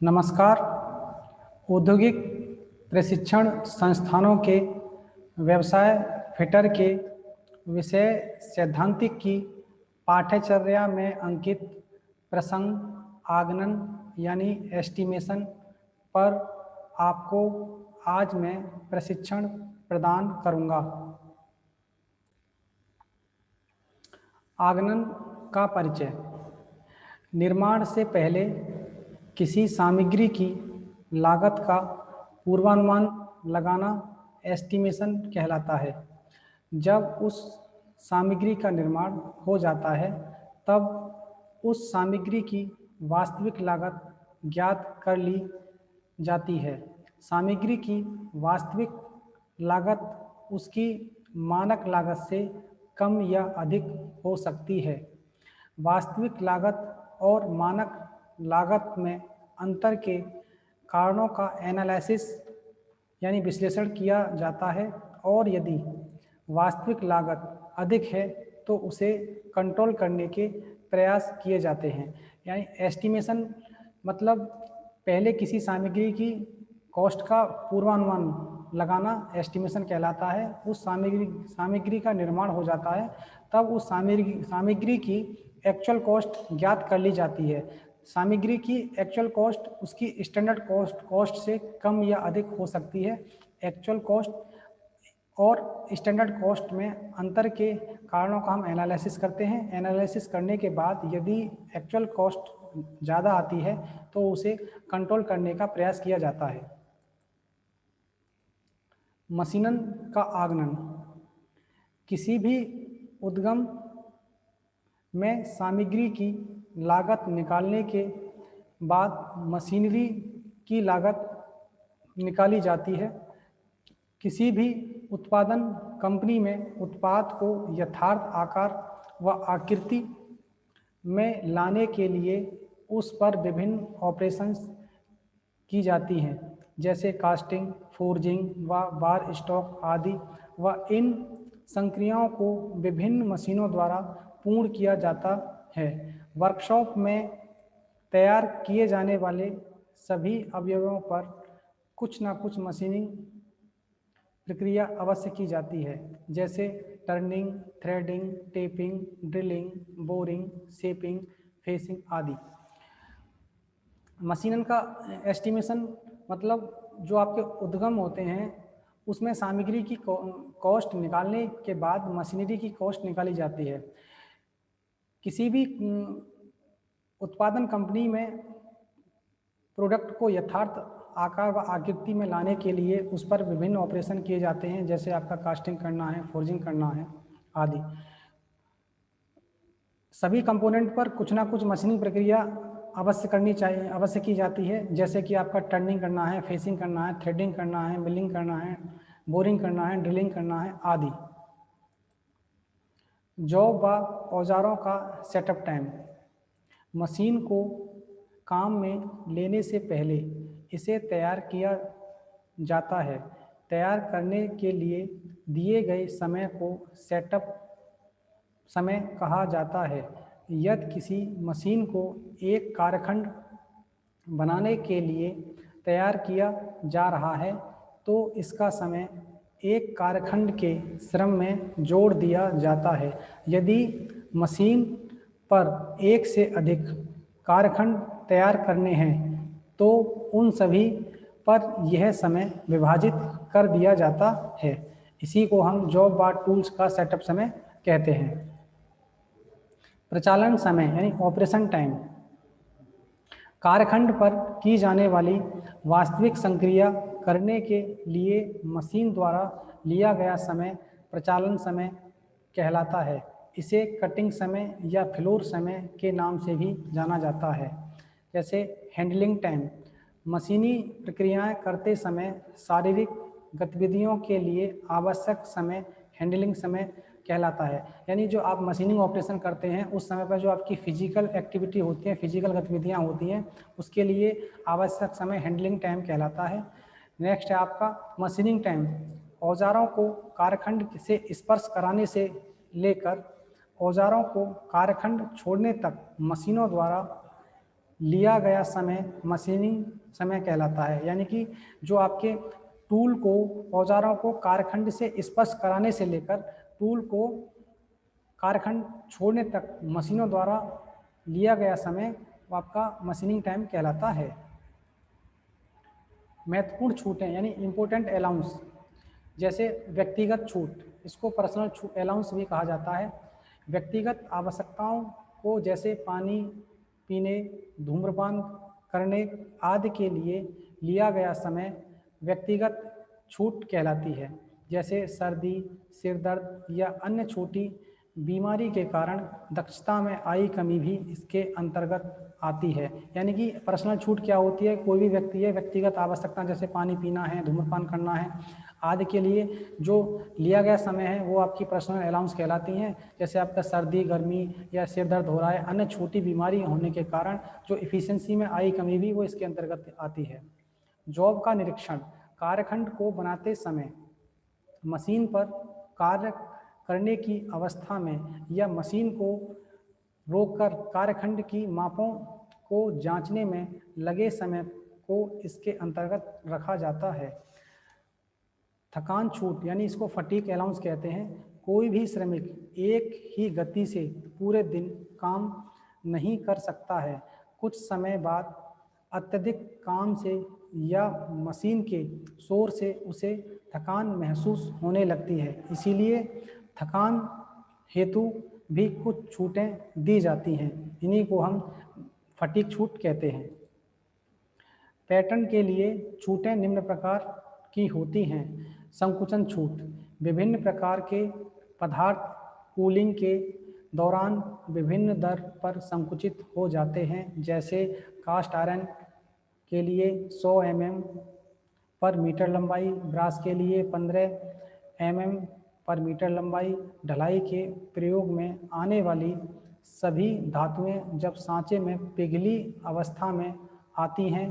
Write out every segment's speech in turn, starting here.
नमस्कार। औद्योगिक प्रशिक्षण संस्थानों के व्यवसाय फिटर के विषय सैद्धांतिक की पाठ्यचर्या में अंकित प्रसंग आगणन यानी एस्टिमेशन पर आपको आज मैं प्रशिक्षण प्रदान करूंगा। आगणन का परिचय। निर्माण से पहले किसी सामग्री की लागत का पूर्वानुमान लगाना एस्टिमेशन कहलाता है। जब उस सामग्री का निर्माण हो जाता है तब उस सामग्री की वास्तविक लागत ज्ञात कर ली जाती है। सामग्री की वास्तविक लागत उसकी मानक लागत से कम या अधिक हो सकती है। वास्तविक लागत और मानक लागत में अंतर के कारणों का एनालिसिस यानी विश्लेषण किया जाता है और यदि वास्तविक लागत अधिक है तो उसे कंट्रोल करने के प्रयास किए जाते हैं। यानी एस्टिमेशन मतलब पहले किसी सामग्री की कॉस्ट का पूर्वानुमान लगाना एस्टिमेशन कहलाता है। उस सामग्री का निर्माण हो जाता है तब उस सामग्री की एक्चुअल कॉस्ट ज्ञात कर ली जाती है। सामग्री की एक्चुअल कॉस्ट उसकी स्टैंडर्ड कॉस्ट से कम या अधिक हो सकती है। एक्चुअल कॉस्ट और स्टैंडर्ड कॉस्ट में अंतर के कारणों का हम एनालिसिस करते हैं। एनालिसिस करने के बाद यदि एक्चुअल कॉस्ट ज़्यादा आती है तो उसे कंट्रोल करने का प्रयास किया जाता है। मशीनन का आगमन। किसी भी उद्यम में सामग्री की लागत निकालने के बाद मशीनरी की लागत निकाली जाती है। किसी भी उत्पादन कंपनी में उत्पाद को यथार्थ आकार व आकृति में लाने के लिए उस पर विभिन्न ऑपरेशंस की जाती हैं, जैसे कास्टिंग, फोर्जिंग व बार स्टॉक आदि, व इन संक्रियाओं को विभिन्न मशीनों द्वारा पूर्ण किया जाता है। वर्कशॉप में तैयार किए जाने वाले सभी अवयवों पर कुछ न कुछ मशीनिंग प्रक्रिया अवश्य की जाती है, जैसे turning, threading, tapping, drilling, boring, shaping, facing आदि। मशीनन का एस्टिमेशन मतलब जो आपके उद्यम होते हैं उसमें सामग्री की कॉस्ट निकालने के बाद मशीनरी की कॉस्ट निकाली जाती है। किसी भी उत्पादन कंपनी में प्रोडक्ट को यथार्थ आकार व आकृति में लाने के लिए उस पर विभिन्न ऑपरेशन किए जाते हैं, जैसे आपका कास्टिंग करना है, फोर्जिंग करना है आदि। सभी कंपोनेंट पर कुछ ना कुछ मशीनिंग प्रक्रिया अवश्य की जाती है, जैसे कि आपका टर्निंग करना है, फेसिंग करना है, थ्रेडिंग करना है, मिलिंग करना है, बोरिंग करना है, ड्रिलिंग करना है आदि। जॉब व औजारों का सेटअप टाइम। मशीन को काम में लेने से पहले इसे तैयार किया जाता है। तैयार करने के लिए दिए गए समय को सेटअप समय कहा जाता है। यदि किसी मशीन को एक कार्यखंड बनाने के लिए तैयार किया जा रहा है तो इसका समय एक कार्यखंड के श्रम में जोड़ दिया जाता है। यदि मशीन पर एक से अधिक कार्यखंड तैयार करने हैं तो उन सभी पर यह समय विभाजित कर दिया जाता है। इसी को हम जॉब व टूल्स का सेटअप समय कहते हैं। प्रचालन समय यानी ऑपरेशन टाइम। कार्यखंड पर की जाने वाली वास्तविक संक्रिया करने के लिए मशीन द्वारा लिया गया समय प्रचालन समय कहलाता है। इसे कटिंग समय या फ्लोर समय के नाम से भी जाना जाता है। जैसे हैंडलिंग टाइम, मशीनी प्रक्रियाएं करते समय शारीरिक गतिविधियों के लिए आवश्यक समय हैंडलिंग समय कहलाता है। यानी जो आप मशीनिंग ऑपरेशन करते हैं उस समय पर जो आपकी फिजिकल एक्टिविटी होती है, फिजिकल गतिविधियां होती हैं, उसके लिए आवश्यक समय हैंडलिंग टाइम कहलाता है। नेक्स्ट है आपका मशीनिंग टाइम। औजारों को कार्यखंड से स्पर्श कराने से लेकर औजारों को कार्यखंड छोड़ने तक मशीनों द्वारा लिया गया समय मशीनिंग समय कहलाता है। यानी कि जो आपके टूल को, औजारों को कारखंड से स्पर्श कराने से लेकर टूल को कारखंड छोड़ने तक मशीनों द्वारा लिया गया समय वो आपका मशीनिंग टाइम कहलाता है। महत्वपूर्ण छूटें यानी इम्पोर्टेंट अलाउंस, जैसे व्यक्तिगत छूट, इसको पर्सनल अलाउंस भी कहा जाता है। व्यक्तिगत आवश्यकताओं को जैसे पानी पीने, धूम्रपान करने आदि के लिए लिया गया समय व्यक्तिगत छूट कहलाती है। जैसे सर्दी, सिर दर्द या अन्य छोटी बीमारी के कारण दक्षता में आई कमी भी इसके अंतर्गत आती है। यानी कि पर्सनल छूट क्या होती है, कोई भी व्यक्ति है व्यक्तिगत आवश्यकता जैसे पानी पीना है, धूम्रपान करना है आदि के लिए जो लिया गया समय है वो आपकी पर्सनल अलाउंस कहलाती हैं। जैसे आपका सर्दी, गर्मी या सिर दर्द हो रहा है, अन्य छोटी बीमारी होने के कारण जो इफ़िशियंसी में आई कमी भी वो इसके अंतर्गत आती है। जॉब का निरीक्षण, कार्यखंड को बनाते समय मशीन पर कार्य करने की अवस्था में या मशीन को रोककर कार्यखंड की मापों को जांचने में लगे समय को इसके अंतर्गत रखा जाता है। थकान छूट यानी इसको फटीग अलाउंस कहते हैं। कोई भी श्रमिक एक ही गति से पूरे दिन काम नहीं कर सकता है। कुछ समय बाद अत्यधिक काम से या मशीन के शोर से उसे थकान महसूस होने लगती है। इसीलिए थकान हेतु भी कुछ छूटें दी जाती हैं। इन्हीं को हम फटीग छूट कहते हैं। पैटर्न के लिए छूटें निम्न प्रकार की होती हैं। संकुचन छूट, विभिन्न प्रकार के पदार्थ कूलिंग के दौरान विभिन्न दर पर संकुचित हो जाते हैं। जैसे कास्ट आयरन के लिए 100 mm पर मीटर लंबाई, ब्रास के लिए 15 mm पर मीटर लंबाई। ढलाई के प्रयोग में आने वाली सभी धातुएं जब सांचे में पिघली अवस्था में आती हैं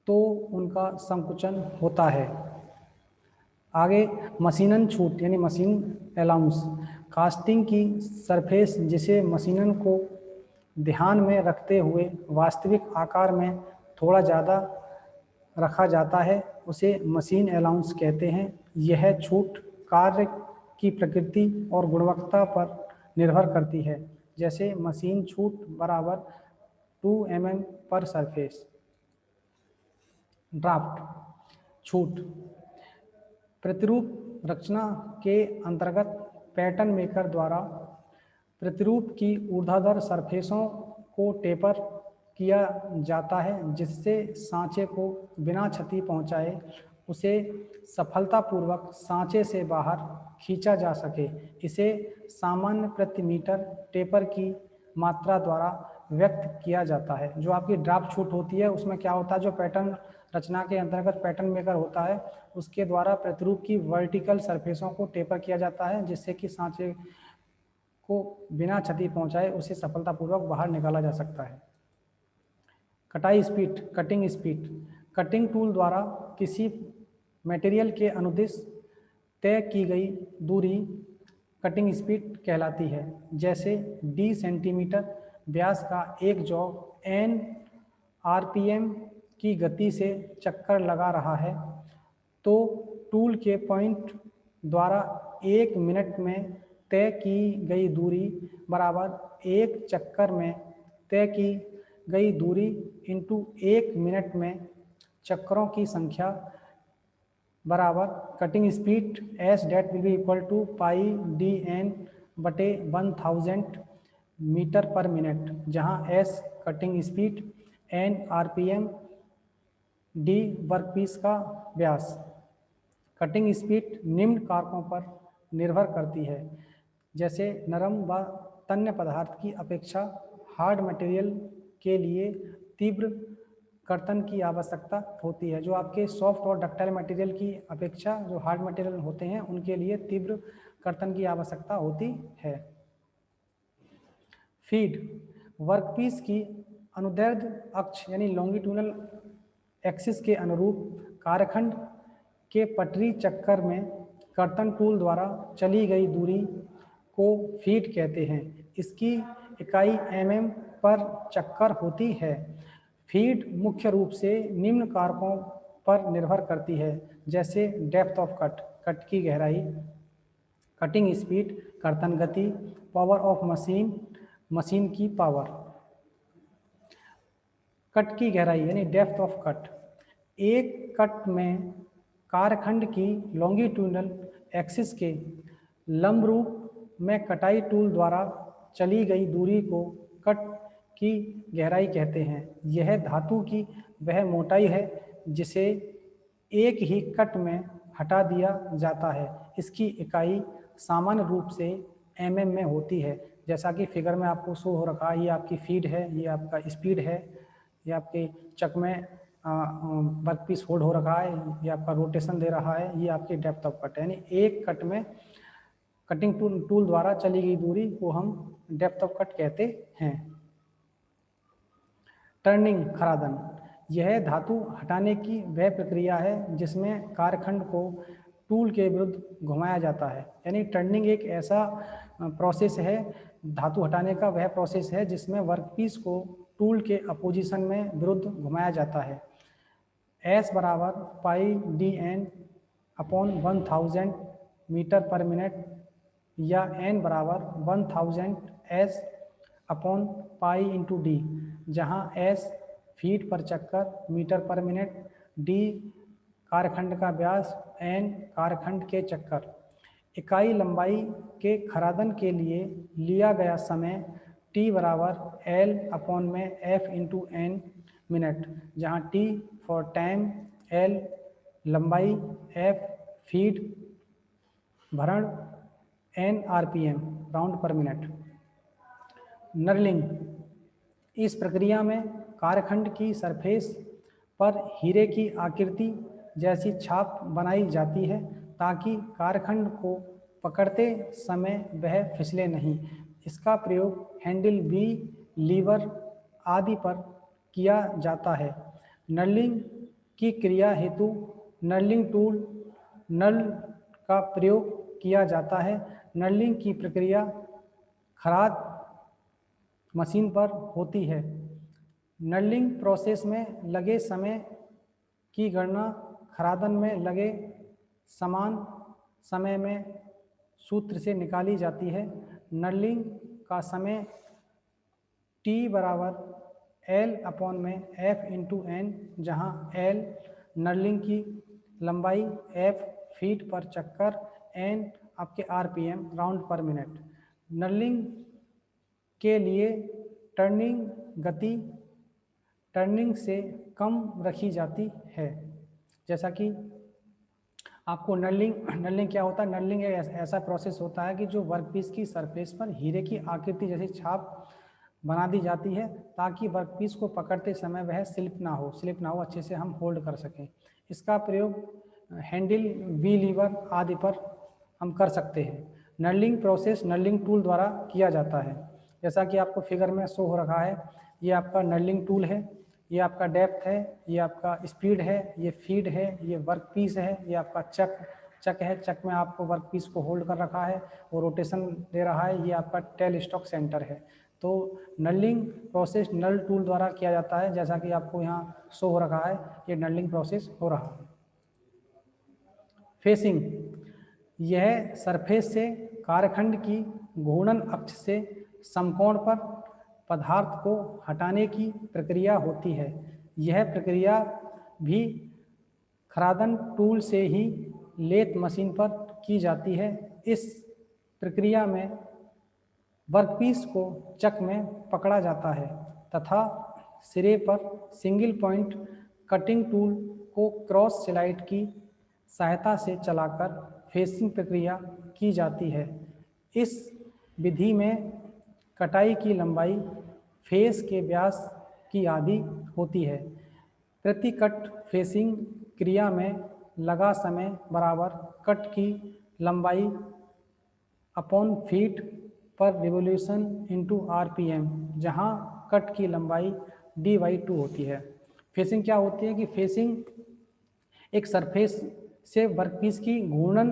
तो उनका संकुचन होता है। आगे मशीनन छूट यानी मशीन अलाउंस, कास्टिंग की सरफेस जिसे मशीनन को ध्यान में रखते हुए वास्तविक आकार में थोड़ा ज़्यादा रखा जाता है उसे मशीन अलाउंस कहते हैं। यह छूट कार्य की प्रकृति और गुणवत्ता पर निर्भर करती है। जैसे मशीन छूट बराबर 2 mm पर सरफेस। ड्राफ्ट छूट, प्रतिरूप रचना के अंतर्गत पैटर्न मेकर द्वारा प्रतिरूप की ऊर्ध्वाधर सरफेसों को टेपर किया जाता है जिससे सांचे को बिना क्षति पहुंचाए उसे सफलतापूर्वक सांचे से बाहर खींचा जा सके। इसे सामान्य प्रति मीटर टेपर की मात्रा द्वारा व्यक्त किया जाता है। जो आपकी ड्राफ्ट छूट होती है उसमें क्या होता है, जो पैटर्न रचना के अंतर्गत पैटर्न मेकर होता है उसके द्वारा प्रतिरूप की वर्टिकल सरफेसों को टेपर किया जाता है जिससे कि सांचे को बिना क्षति पहुंचाए उसे सफलतापूर्वक बाहर निकाला जा सकता है। कटाई speed, cutting speed, cutting tool द्वारा किसी मटेरियल के अनुदिश तय की गई दूरी कटिंग स्पीड कहलाती है। जैसे d सेंटीमीटर व्यास का एक जॉब n RPM की गति से चक्कर लगा रहा है तो टूल के पॉइंट द्वारा 1 मिनट में तय की गई दूरी बराबर एक चक्कर में तय की गई दूरी इंटू 1 मिनट में चक्करों की संख्या बराबर cutting speed s that will be equal to pi dn बटे 1000 मीटर पर मिनट, जहां s cutting speed, n RPM, d workpiece का व्यास। कटिंग स्पीड निम्न कारकों पर निर्भर करती है। जैसे नरम व तन्य पदार्थ की अपेक्षा हार्ड मटेरियल के लिए तीव्र कर्तन की आवश्यकता होती है। जो आपके सॉफ्ट और डक्टाइल मटेरियल की अपेक्षा जो हार्ड मटेरियल होते हैं उनके लिए तीव्र कर्तन की आवश्यकता होती है। फीड, वर्कपीस की अनुदैर्ध्य अक्ष यानी लॉन्गिट्यूडनल एक्सिस के अनुरूप कार्यखंड के पटरी चक्कर में कर्तन टूल द्वारा चली गई दूरी को फीट कहते हैं। इसकी इकाई mm पर चक्कर होती है। फीड मुख्य रूप से निम्न कारकों पर निर्भर करती है, जैसे डेप्थ ऑफ कट, कट की गहराई, कटिंग स्पीड, कर्तन गति, पावर ऑफ मशीन, मशीन की पावर। कट की गहराई यानी डेप्थ ऑफ कट। एक कट में कारेखंड की लॉन्गिट्यूडनल एक्सिस के लंब रूप में कटाई टूल द्वारा चली गई दूरी को कट की गहराई कहते हैं। यह धातु की वह मोटाई है जिसे एक ही कट में हटा दिया जाता है। इसकी इकाई सामान्य रूप से mm में होती है। जैसा कि फिगर में आपको शो हो रखा है, ये आपकी फीड है, ये आपका स्पीड है, ये आपके चक में वर्क पीस होल्ड हो रखा है, ये आपका रोटेशन दे रहा है, ये आपकी डेप्थ ऑफ कट है। यानी एक कट में कटिंग टूल द्वारा चली गई दूरी को हम डेप्थ ऑफ कट कहते हैं। टर्निंग, खरादन, यह धातु हटाने की वह प्रक्रिया है जिसमें कारेखंड को टूल के विरुद्ध घुमाया जाता है। यानी टर्निंग एक ऐसा प्रोसेस है, धातु हटाने का वह प्रोसेस है जिसमें वर्कपीस को टूल के अपोजिशन में विरुद्ध घुमाया जाता है। S बराबर pi D N upon 1000 metre पर मिनट या n बराबर 1000 S upon pi into D, जहाँ S फीट पर चक्कर मीटर पर मिनट, d कारेखंड का व्यास, n कारेखंड के चक्कर। इकाई लंबाई के खरादन के लिए लिया गया समय t बराबर L अपॉन में F इंटू n मिनट, जहाँ t फॉर टाइम, L लंबाई, F फीड भरण, n RPM राउंड पर मिनट। नर्लिंग, इस प्रक्रिया में कारेखंड की सरफेस पर हीरे की आकृति जैसी छाप बनाई जाती है ताकि कारेखंड को पकड़ते समय वह फिसले नहीं। इसका प्रयोग हैंडल, बी, लीवर आदि पर किया जाता है। नर्लिंग की क्रिया हेतु नर्लिंग टूल, नल का प्रयोग किया जाता है। नर्लिंग की प्रक्रिया खराद मशीन पर होती है। नर्लिंग प्रोसेस में लगे समय की गणना खरादन में लगे समान समय में सूत्र से निकाली जाती है। नर्लिंग का समय T बराबर L अपॉन में F इंटू एन, जहाँ L नर्लिंग की लंबाई, F फीट पर चक्कर, n आपके RPM राउंड पर मिनट। नर्लिंग के लिए टर्निंग गति टर्निंग से कम रखी जाती है। जैसा कि आपको नर्लिंग क्या होता है, नर्लिंग एक ऐसा प्रोसेस होता है कि जो वर्कपीस की सरफेस पर हीरे की आकृति जैसी छाप बना दी जाती है ताकि वर्कपीस को पकड़ते समय वह स्लिप ना हो, अच्छे से हम होल्ड कर सकें। इसका प्रयोग हैंडल, वी लीवर आदि पर हम कर सकते हैं। नर्लिंग प्रोसेस नर्लिंग टूल द्वारा किया जाता है। जैसा कि आपको फिगर में शो हो रखा है, ये आपका नर्लिंग टूल है, ये आपका डेप्थ है, ये आपका स्पीड है, ये फीड है, ये वर्क पीस है, ये आपका चक है, चक में आपको वर्क पीस को होल्ड कर रखा है और रोटेशन दे रहा है, ये आपका टेल स्टॉक सेंटर है। तो नर्लिंग प्रोसेस नल टूल द्वारा किया जाता है। जैसा कि आपको यहाँ शो हो रखा है, ये नर्लिंग प्रोसेस हो रहा है। फेसिंग, यह सरफेस से कारेखंड की घूर्णन अक्ष से समकोण पर पदार्थ को हटाने की प्रक्रिया होती है। यह प्रक्रिया भी खरादन टूल से ही लेथ मशीन पर की जाती है। इस प्रक्रिया में वर्कपीस को चक में पकड़ा जाता है तथा सिरे पर सिंगल पॉइंट कटिंग टूल को क्रॉस स्लाइड की सहायता से चलाकर फेसिंग प्रक्रिया की जाती है। इस विधि में कटाई की लंबाई फेस के व्यास की आधी होती है। प्रति कट फेसिंग क्रिया में लगा समय बराबर कट की लंबाई upon feet per revolution into RPM, जहाँ कट की लंबाई D/2 होती है। फेसिंग क्या होती है कि फेसिंग एक सरफेस से वर्कपीस की घूर्णन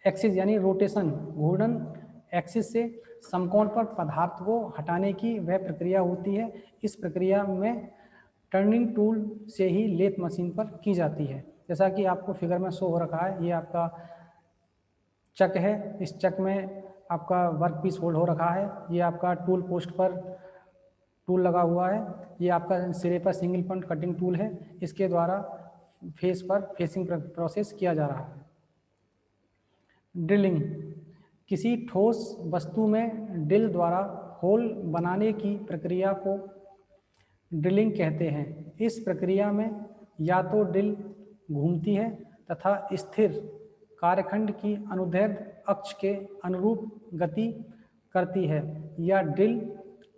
एक्सिस यानी रोटेशन, घूर्णन एक्सिस से समकोण पर पदार्थ को हटाने की वह प्रक्रिया होती है। इस प्रक्रिया में टर्निंग टूल से ही लेथ मशीन पर की जाती है। जैसा कि आपको फिगर में शो हो रखा है, ये आपका चक है, इस चक में आपका वर्क पीस होल्ड हो रखा है, ये आपका टूल पोस्ट पर टूल लगा हुआ है, ये आपका सिरे पर सिंगल पॉइंट कटिंग टूल है, इसके द्वारा फेस पर फेसिंग प्रोसेस किया जा रहा है। ड्रिलिंग, किसी ठोस वस्तु में ड्रिल द्वारा होल बनाने की प्रक्रिया को ड्रिलिंग कहते हैं। इस प्रक्रिया में या तो ड्रिल घूमती है तथा स्थिर कार्यखंड की अनुदैर्ध्य अक्ष के अनुरूप गति करती है, या ड्रिल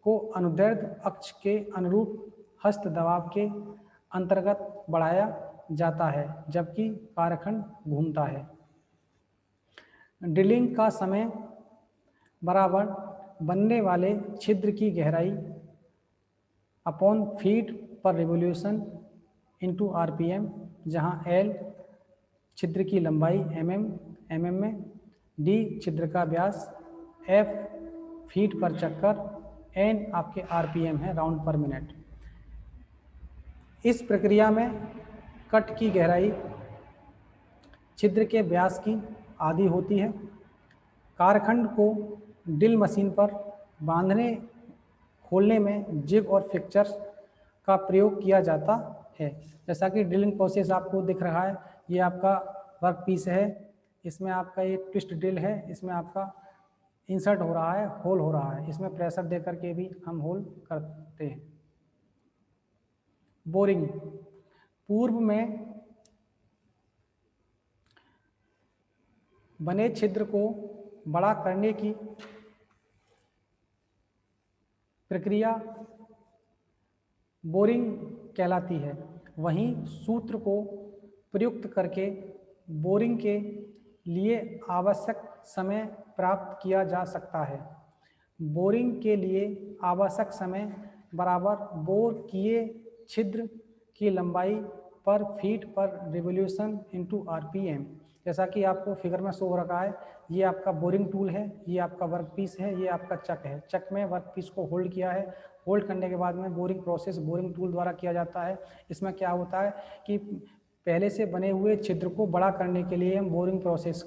को अनुदैर्ध्य अक्ष के अनुरूप हस्त दबाव के अंतर्गत बढ़ाया जाता है जबकि कार्यखंड घूमता है। ड्रिलिंग का समय बराबर बनने वाले छिद्र की गहराई upon feet per revolution into RPM, जहां एल छिद्र की लंबाई एमएम में, डी छिद्र का व्यास, एफ फीट पर चक्कर, एन आपके आरपीएम है राउंड पर मिनट। इस प्रक्रिया में कट की गहराई छिद्र के व्यास की आधी होती है। कारखंड को ड्रिल मशीन पर बांधने खोलने में जिग और फिक्चर्स का प्रयोग किया जाता है। जैसा कि ड्रिलिंग प्रोसेस आपको दिख रहा है, ये आपका वर्क पीस है, इसमें आपका ये ट्विस्ट ड्रिल है, इसमें आपका इंसर्ट हो रहा है, होल हो रहा है, इसमें प्रेशर दे करके भी हम होल करते हैं। बोरिंग, पूर्व में बने छिद्र को बड़ा करने की प्रक्रिया बोरिंग कहलाती है। वहीं सूत्र को प्रयुक्त करके बोरिंग के लिए आवश्यक समय प्राप्त किया जा सकता है। बोरिंग के लिए आवश्यक समय बराबर बोर किए छिद्र की लंबाई पर feet per revolution into RPM. जैसा कि आपको फिगर में शो हो रखा है, ये आपका बोरिंग टूल है, ये आपका वर्क पीस है, ये आपका चक है। चक में वर्क पीस को होल्ड किया है, होल्ड करने के बाद में बोरिंग प्रोसेस बोरिंग टूल द्वारा किया जाता है। इसमें क्या होता है कि पहले से बने हुए छिद्र को बड़ा करने के लिए हम बोरिंग प्रोसेस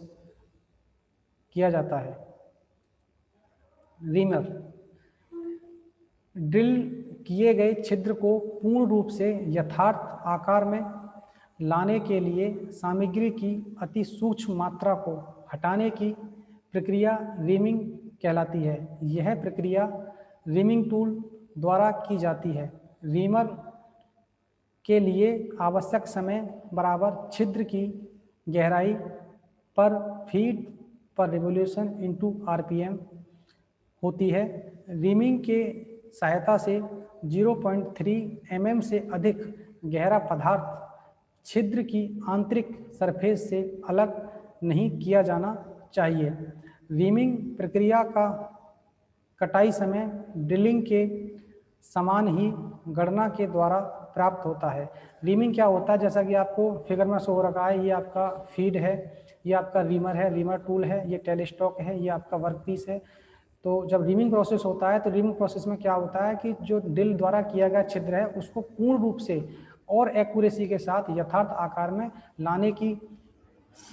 किया जाता है। रीमर, ड्रिल किए गए छिद्र को पूर्ण रूप से यथार्थ आकार में लाने के लिए सामग्री की अति सूक्ष्म मात्रा को हटाने की प्रक्रिया रीमिंग कहलाती है। यह प्रक्रिया रीमिंग टूल द्वारा की जाती है। रीमर के लिए आवश्यक समय बराबर छिद्र की गहराई पर feet per revolution into RPM होती है। रीमिंग के सहायता से 0.3 mm से अधिक गहरा पदार्थ छिद्र की आंतरिक सरफेस से अलग नहीं किया जाना चाहिए। रीमिंग प्रक्रिया का कटाई समय ड्रिलिंग के समान ही गणना के द्वारा प्राप्त होता है। रीमिंग क्या होता है, जैसा कि आपको फिगर में शो हो रखा है, ये आपका फीड है, ये आपका रीमर है, रीमर टूल है, ये टेलीस्टॉक है, ये आपका वर्क पीस है। तो जब रीमिंग प्रोसेस होता है तो रीमिंग प्रोसेस में क्या होता है कि जो ड्रिल द्वारा किया गया छिद्र है उसको पूर्ण रूप से और एक्यूरेसी के साथ यथार्थ आकार में लाने की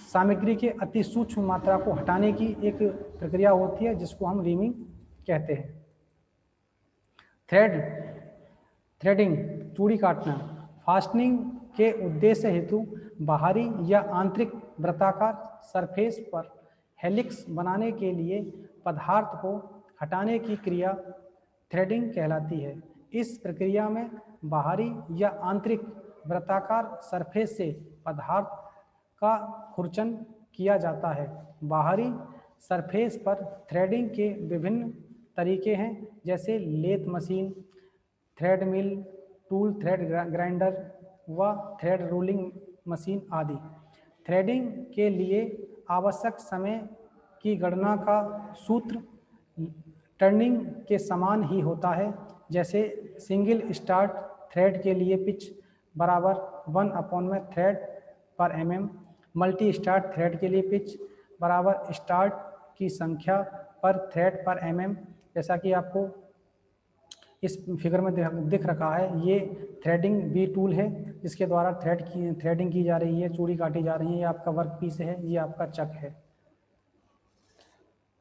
सामग्री के अति सूक्ष्म मात्रा को हटाने की एक प्रक्रिया होती है जिसको हम रीमिंग कहते हैं। थ्रेडिंग, चूड़ी काटना, फास्टनिंग के उद्देश्य हेतु बाहरी या आंतरिक वृत्ताकार सरफेस पर हेलिक्स बनाने के लिए पदार्थ को हटाने की क्रिया थ्रेडिंग कहलाती है। इस प्रक्रिया में बाहरी या आंतरिक वृत्ताकार सरफेस से पदार्थ का खुरचन किया जाता है। बाहरी सरफेस पर थ्रेडिंग के विभिन्न तरीके हैं, जैसे लेथ मशीन, थ्रेड मिल, टूल थ्रेड ग्राइंडर व थ्रेड रोलिंग मशीन आदि। थ्रेडिंग के लिए आवश्यक समय की गणना का सूत्र टर्निंग के समान ही होता है। जैसे सिंगल स्टार्ट थ्रेड के लिए पिच बराबर 1 में थ्रेड पर mm, मल्टी स्टार्ट थ्रेड के लिए पिच बराबर स्टार्ट की संख्या पर थ्रेड पर mm, जैसा कि आपको इस फिगर में दिख रखा है, ये थ्रेडिंग बी टूल है जिसके द्वारा थ्रेडिंग की जा रही है, चूड़ी काटी जा रही है। ये आपका वर्क पीस है, ये आपका चक है।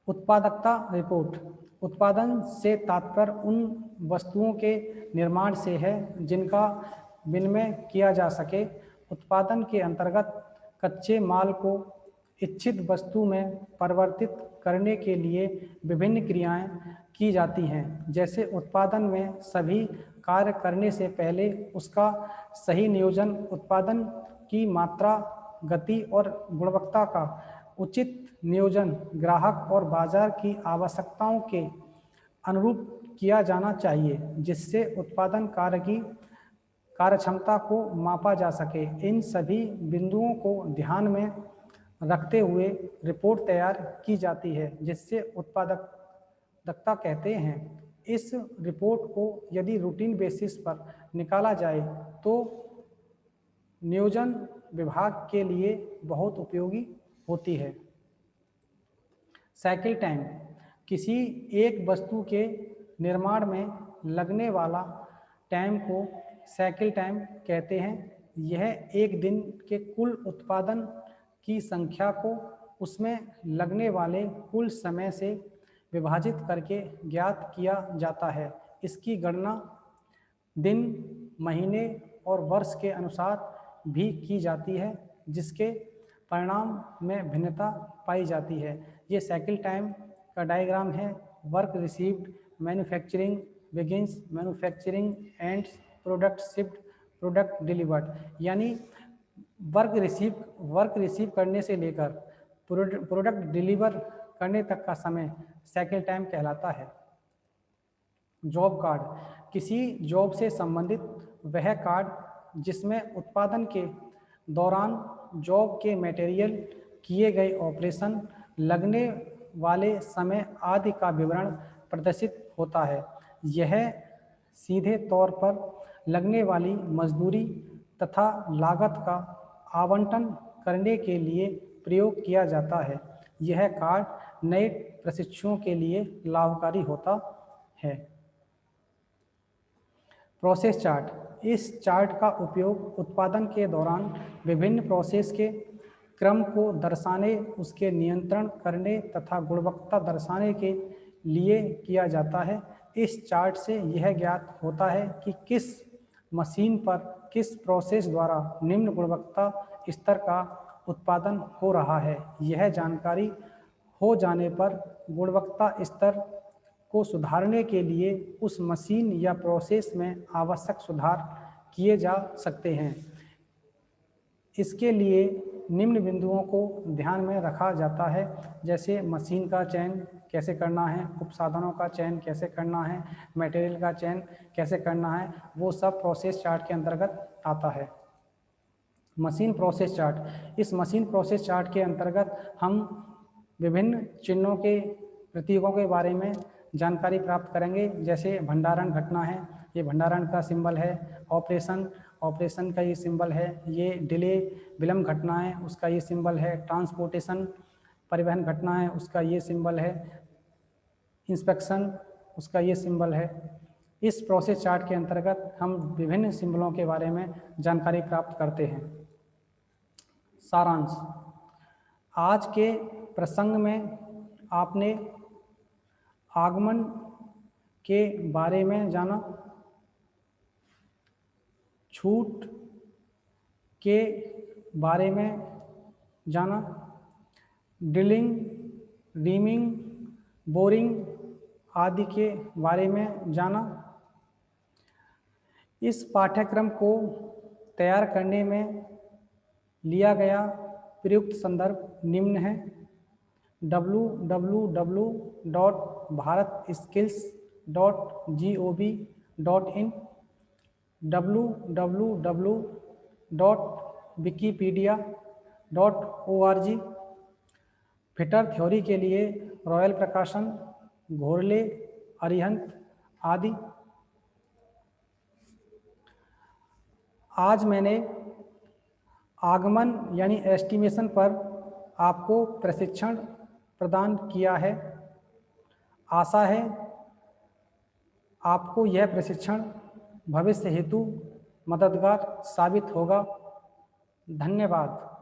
उत्पादकता रिपोर्ट। उत्पादन से तात्पर्य उन वस्तुओं के निर्माण से है जिनका विनिमय किया जा सके। उत्पादन के अंतर्गत कच्चे माल को इच्छित वस्तु में परिवर्तित करने के लिए विभिन्न क्रियाएं की जाती हैं। जैसे उत्पादन में सभी कार्य करने से पहले उसका सही नियोजन, उत्पादन की मात्रा, गति और गुणवत्ता का उचित नियोजन ग्राहक और बाजार की आवश्यकताओं के अनुरूप किया जाना चाहिए, जिससे उत्पादन कार्य की कार्यक्षमता को मापा जा सके। इन सभी बिंदुओं को ध्यान में रखते हुए रिपोर्ट तैयार की जाती है, जिससे उत्पादकता कहते हैं। इस रिपोर्ट को यदि रूटीन बेसिस पर निकाला जाए तो नियोजन विभाग के लिए बहुत उपयोगी होती है। Cycle time. किसी एक वस्तु के निर्माण में लगने वाला टाइम को साइकिल टाइम कहते हैं। यह एक दिन के कुल उत्पादन की संख्या को उसमें लगने वाले कुल समय से विभाजित करके ज्ञात किया जाता है। इसकी गणना दिन, महीने और वर्ष के अनुसार भी की जाती है, जिसके परिणाम में भिन्नता पाई जाती है। ये साइकिल टाइम का डायग्राम है। Work received, manufacturing begins, manufacturing ends, product shipped, product delivered. यानी वर्क रिसीव करने से लेकर प्रोडक्ट डिलीवर करने तक का समय साइकिल टाइम कहलाता है। Job card. किसी जॉब से संबंधित वह कार्ड जिसमें उत्पादन के दौरान जॉब के मटेरियल, किए गए ऑपरेशन, लगने वाले समय आदि का विवरण प्रदर्शित होता है। यह सीधे तौर पर लगने वाली मजदूरी तथा लागत का आवंटन करने के लिए प्रयोग किया जाता है। यह कार्ड नए प्रशिक्षुओं के लिए लाभकारी होता है। Process chart. इस चार्ट का उपयोग उत्पादन के दौरान विभिन्न प्रोसेस के क्रम को दर्शाने, उसके नियंत्रण करने तथा गुणवत्ता दर्शाने के लिए किया जाता है। इस चार्ट से यह ज्ञात होता है कि किस मशीन पर किस प्रोसेस द्वारा निम्न गुणवत्ता स्तर का उत्पादन हो रहा है। यह जानकारी हो जाने पर गुणवत्ता स्तर को सुधारने के लिए उस मशीन या प्रोसेस में आवश्यक सुधार किए जा सकते हैं। इसके लिए निम्न बिंदुओं को ध्यान में रखा जाता है, जैसे मशीन का चयन कैसे करना है, उपसाधनों का चयन कैसे करना है, मटेरियल का चयन कैसे करना है, वो सब प्रोसेस चार्ट के अंतर्गत आता है। Machine process chart. इस मशीन प्रोसेस चार्ट के अंतर्गत हम विभिन्न चिन्हों के प्रतीकों के बारे में जानकारी प्राप्त करेंगे। जैसे भंडारण घटना है, ये भंडारण का सिंबल है। ऑपरेशन का ये सिंबल है। ये डिले विलंब घटना है, उसका ये सिंबल है। ट्रांसपोर्टेशन परिवहन घटना है, उसका ये सिंबल है। इंस्पेक्शन, उसका ये सिंबल है। इस प्रोसेस चार्ट के अंतर्गत हम विभिन्न सिंबलों के बारे में जानकारी प्राप्त करते हैं। सारांश। आज के प्रसंग में आपने आगमन के बारे में जाना, छूट के बारे में जाना, ड्रिलिंग, रीमिंग, बोरिंग आदि के बारे में जाना। इस पाठ्यक्रम को तैयार करने में लिया गया प्रयुक्त संदर्भ निम्न है: www.bharatskills.gov.in, www.wikipedia.org, फिटर थ्योरी के लिए रॉयल प्रकाशन, घोरले, अरिहंत आदि। आज मैंने आगमन यानी एस्टिमेशन पर आपको प्रशिक्षण प्रदान किया है। आशा है आपको यह प्रशिक्षण भविष्य हेतु मददगार साबित होगा। धन्यवाद।